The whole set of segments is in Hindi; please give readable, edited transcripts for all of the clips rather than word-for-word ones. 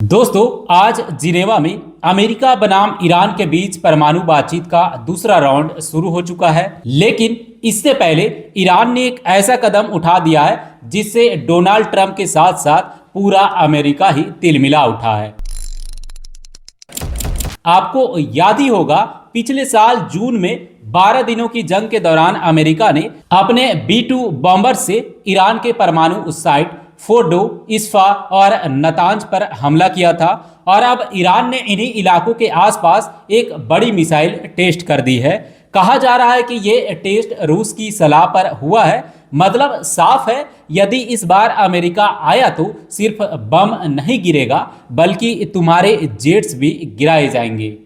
दोस्तों, आज जिनेवा में अमेरिका बनाम ईरान के बीच परमाणु बातचीत का दूसरा राउंड शुरू हो चुका है। लेकिन इससे पहले ईरान ने एक ऐसा कदम उठा दिया है जिससे डोनाल्ड ट्रंप के साथ साथ पूरा अमेरिका ही तिलमिला उठा है। आपको याद ही होगा, पिछले साल जून में 12 दिनों की जंग के दौरान अमेरिका ने अपने B-2 बॉम्बर से ईरान के परमाणु साइट फोर्डो, इस्फा और नतांज पर हमला किया था। और अब ईरान ने इन्हीं इलाकों के आसपास एक बड़ी मिसाइल टेस्ट कर दी है। कहा जा रहा है कि ये टेस्ट रूस की सलाह पर हुआ है। मतलब साफ है, यदि इस बार अमेरिका आया तो सिर्फ बम नहीं गिरेगा बल्कि तुम्हारे जेट्स भी गिराए जाएंगे।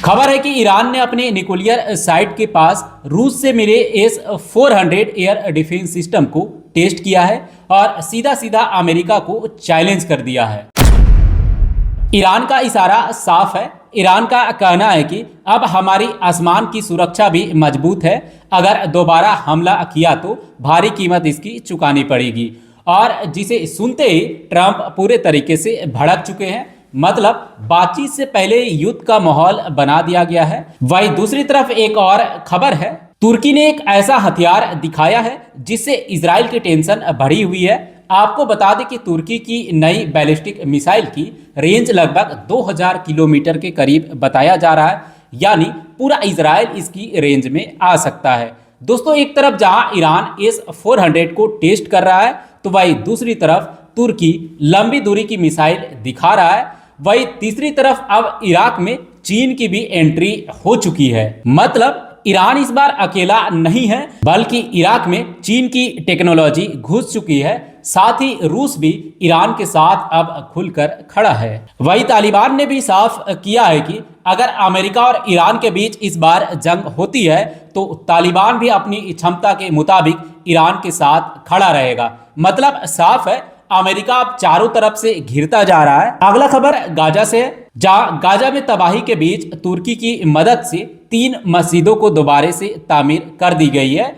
खबर है कि ईरान ने अपने न्यूक्लियर साइट के पास रूस से मिले S-400 एयर डिफेंस सिस्टम को टेस्ट किया है और सीधा सीधा अमेरिका को चैलेंज कर दिया है। ईरान का इशारा साफ है। ईरान का कहना है कि अब हमारी आसमान की सुरक्षा भी मजबूत है। अगर दोबारा हमला किया तो भारी कीमत इसकी चुकानी पड़ेगी। और जिसे सुनते ही ट्रंप पूरे तरीके से भड़क चुके हैं। मतलब बातचीत से पहले युद्ध का माहौल बना दिया गया है। वहीं दूसरी तरफ एक और खबर है, तुर्की ने एक ऐसा हथियार दिखाया है जिससे इजराइल की टेंशन बढ़ी हुई है। आपको बता दें कि तुर्की की नई बैलिस्टिक मिसाइल की रेंज लगभग 2000 किलोमीटर के करीब बताया जा रहा है। यानी पूरा इजराइल इसकी रेंज में आ सकता है। दोस्तों, एक तरफ जहां ईरान S-400 को टेस्ट कर रहा है तो वहीं दूसरी तरफ तुर्की लंबी दूरी की मिसाइल दिखा रहा है। वहीं तीसरी तरफ अब इराक में चीन की भी एंट्री हो चुकी है। मतलब ईरान इस बार अकेला नहीं है बल्कि इराक में चीन की टेक्नोलॉजी घुस चुकी है। साथ ही रूस भी ईरान के साथ अब खुलकर खड़ा है। वही तालिबान ने भी साफ किया है कि अगर अमेरिका और ईरान के बीच इस बार जंग होती है तो तालिबान भी अपनी क्षमता के मुताबिक ईरान के साथ खड़ा रहेगा। मतलब साफ है, अमेरिका अब चारों तरफ से घिरता जा रहा है। अगला खबर गाजा से है, जहां गाजा में तबाही के बीच तुर्की की मदद से 3 मस्जिदों को दोबारा से तामीर कर दी गई है,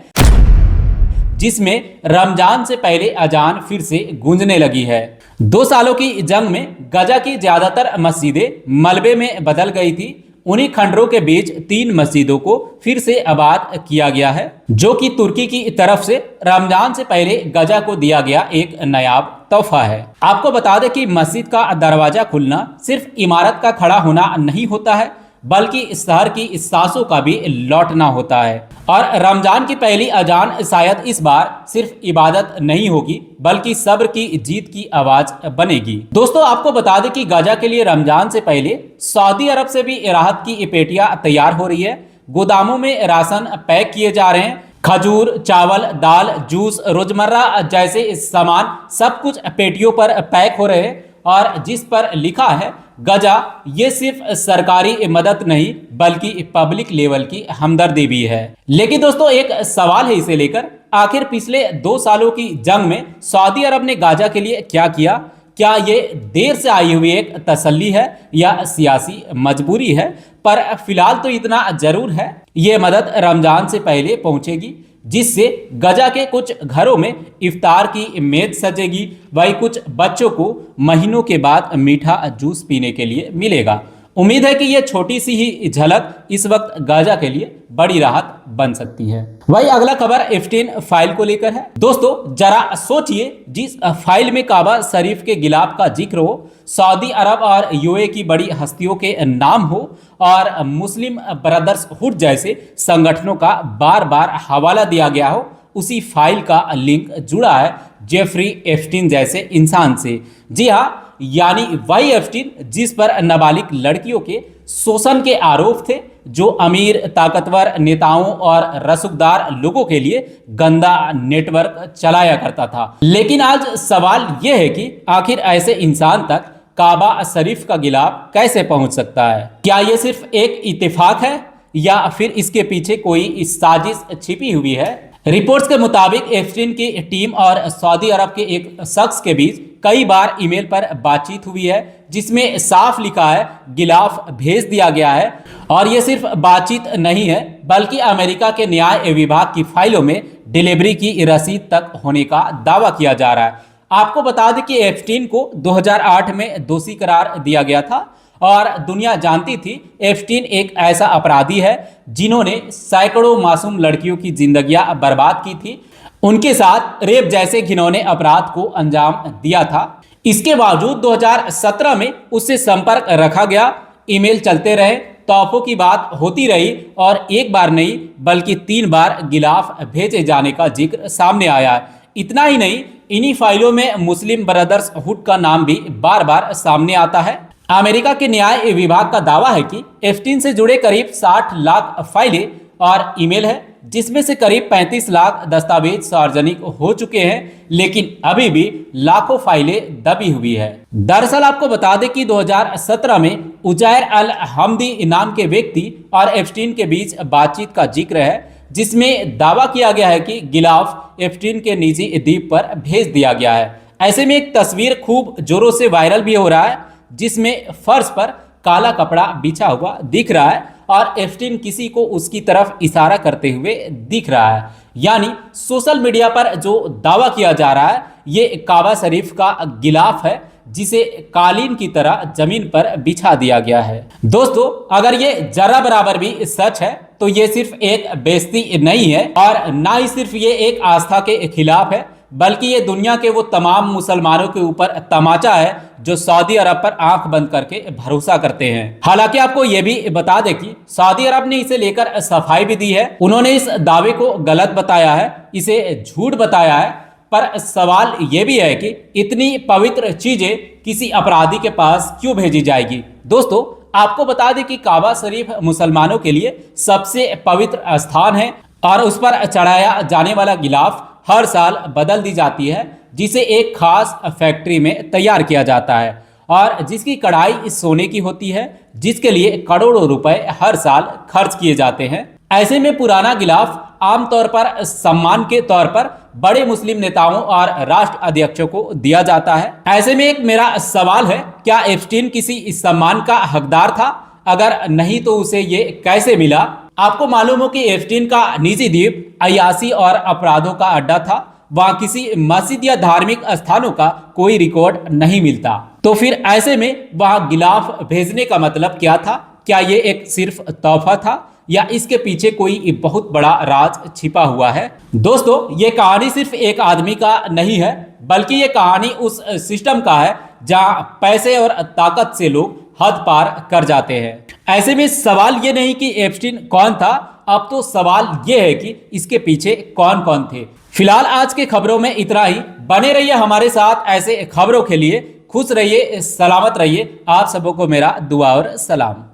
जिसमें रमजान से पहले अजान फिर से गूंजने लगी है। 2 सालों की जंग में गाजा की ज्यादातर मस्जिदें मलबे में बदल गई थी। उन्हीं खंडरों के बीच 3 मस्जिदों को फिर से आबाद किया गया है, जो कि तुर्की की तरफ से रमजान से पहले गाजा को दिया गया एक नायाब तोहफा है। आपको बता दें कि मस्जिद का दरवाजा खुलना सिर्फ इमारत का खड़ा होना नहीं होता है बल्कि शहर की सांसों का भी लौटना होता है। और रमजान की पहली अजान शायद इस बार सिर्फ इबादत नहीं होगी बल्कि सब्र की जीत की आवाज बनेगी। दोस्तों, आपको बता दें कि गाजा के लिए रमजान से पहले सऊदी अरब से भी राहत की पेटियां तैयार हो रही है। गोदामों में राशन पैक किए जा रहे हैं। खजूर, चावल, दाल, जूस, रोजमर्रा जैसे सामान सब कुछ पेटियों पर पैक हो रहे हैं। और जिस पर लिखा है गाजा, ये सिर्फ सरकारी मदद नहीं बल्कि पब्लिक लेवल की हमदर्दी भी है। लेकिन दोस्तों, एक सवाल है इसे लेकर, आखिर पिछले 2 सालों की जंग में सऊदी अरब ने गाजा के लिए क्या किया? क्या ये देर से आई हुई एक तसल्ली है या सियासी मजबूरी है? पर फिलहाल तो इतना जरूर है, ये मदद रमजान से पहले पहुंचेगी, जिससे गाजा के कुछ घरों में इफ्तार की मेज सजेगी। वही कुछ बच्चों को महीनों के बाद मीठा जूस पीने के लिए मिलेगा। उम्मीद है कि यह छोटी सी ही झलक इस वक्त गाजा के लिए बड़ी राहत बन सकती है। वही अगला खबर एप्स्टीन फाइल को लेकर है। दोस्तों, जरा सोचिए, जिस फाइल में काबा शरीफ के गिलाफ का जिक्र हो, सऊदी अरब और यूए की बड़ी हस्तियों के नाम हो और मुस्लिम ब्रदर्सहुड जैसे संगठनों का बार बार हवाला दिया गया हो, उसी फाइल का लिंक जुड़ा है जेफरी एप्स्टीन जैसे इंसान से। जी हाँ, यानी वही एप्स्टीन जिस पर नाबालिग लड़कियों के शोषण के आरोप थे, जो अमीर, ताकतवर नेताओं और रसूखदार लोगों के लिए गंदा नेटवर्क चलाया करता था। लेकिन आज सवाल यह है कि आखिर ऐसे इंसान तक काबा शरीफ का गिलाफ कैसे पहुंच सकता है? क्या यह सिर्फ एक इत्तेफाक है या फिर इसके पीछे कोई साजिश छिपी हुई है? रिपोर्ट्स के मुताबिक एप्स्टीन की टीम और सऊदी अरब के एक शख्स के बीच कई बार ईमेल पर बातचीत हुई है, जिसमें साफ लिखा है गिलाफ भेज दिया गया है। और ये सिर्फ बातचीत नहीं है बल्कि अमेरिका के न्याय विभाग की फाइलों में डिलीवरी की रसीद तक होने का दावा किया जा रहा है। आपको बता दें कि एप्स्टीन को 2008 में दोषी करार दिया गया था और दुनिया जानती थी एप्स्टीन एक ऐसा अपराधी है जिन्होंने सैकड़ों मासूम लड़कियों की जिंदगियां बर्बाद की थी, उनके साथ रेप जैसे घिनौने अपराध को अंजाम दिया था। इसके बावजूद 2017 में उससे संपर्क रखा गया, ईमेल चलते रहे, तोहफों की बात होती रही और एक बार नहीं बल्कि 3 बार गिलाफ भेजे जाने का जिक्र सामने आया। इतना ही नहीं, इन्हीं फाइलों में मुस्लिम ब्रदर्स हुड का नाम भी बार बार सामने आता है। अमेरिका के न्याय विभाग का दावा है कि एप्स्टीन से जुड़े करीब 60 लाख फाइलें और ईमेल है, जिसमें से करीब 35 लाख दस्तावेज सार्वजनिक हो चुके हैं, लेकिन अभी भी लाखों फाइलें दबी हुई है। दरअसल आपको बता दें कि 2017 में उजैर अल हमदी नाम के व्यक्ति और एप्स्टीन के बीच बातचीत का जिक्र है, जिसमें दावा किया गया है कि गिलाफ एप्स्टीन के निजी द्वीप पर भेज दिया गया है। ऐसे में एक तस्वीर खूब जोरों से वायरल भी हो रहा है, जिसमें फर्श पर काला कपड़ा बिछा हुआ दिख रहा है और एप्स्टीन किसी को उसकी तरफ इशारा करते हुए दिख रहा है। यानी सोशल मीडिया पर जो दावा किया जा रहा है ये काबा शरीफ का गिलाफ है, जिसे कालीन की तरह जमीन पर बिछा दिया गया है। दोस्तों, अगर ये जरा बराबर भी सच है तो ये सिर्फ एक बेइज्जती नहीं है और ना ही सिर्फ ये एक आस्था के खिलाफ है, बल्कि ये दुनिया के वो तमाम मुसलमानों के ऊपर तमाचा है जो सऊदी अरब पर आंख बंद करके भरोसा करते हैं। हालांकि आपको ये भी बता दें कि सऊदी अरब ने इसे लेकर सफाई भी दी है। उन्होंने इस दावे को गलत बताया है, इसे झूठ बताया है, पर सवाल ये भी है कि इतनी पवित्र चीजें किसी अपराधी के पास क्यों भेजी जाएगी। दोस्तों, आपको बता दें कि काबा शरीफ मुसलमानों के लिए सबसे पवित्र स्थान है और उस पर चढ़ाया जाने वाला गिलाफ हर साल बदल दी जाती है, जिसे एक खास फैक्ट्री में तैयार किया जाता है और जिसकी कढ़ाई सोने की होती है, जिसके लिए करोड़ों रुपए हर साल खर्च किए जाते हैं। ऐसे में पुराना गिलाफ आमतौर पर सम्मान के तौर पर बड़े मुस्लिम नेताओं और राष्ट्र अध्यक्षों को दिया जाता है। ऐसे में एक मेरा सवाल है, क्या एप्स्टीन किसी इस सम्मान का हकदार था? अगर नहीं तो उसे ये कैसे मिला? आपको मालूम हो कि एप्स्टीन का निजी द्वीप अय्याशी और अपराधों का अड्डा था। वहां किसी मस्जिद या धार्मिक स्थानों का कोई रिकॉर्ड नहीं मिलता, तो फिर ऐसे में वहां गिलाफ भेजने का मतलब क्या था? क्या ये एक सिर्फ तोहफा था या इसके पीछे कोई बहुत बड़ा राज छिपा हुआ है? दोस्तों, ये कहानी सिर्फ एक आदमी का नहीं है, बल्कि ये कहानी उस सिस्टम का है जहां पैसे और ताकत से लोग हद पार कर जाते हैं। ऐसे में सवाल ये नहीं कि एप्स्टीन कौन था, अब तो सवाल ये है कि इसके पीछे कौन कौन थे। फिलहाल आज के खबरों में इतना ही। बने रहिए हमारे साथ ऐसे खबरों के लिए। खुश रहिए, सलामत रहिए। आप सबों को मेरा दुआ और सलाम।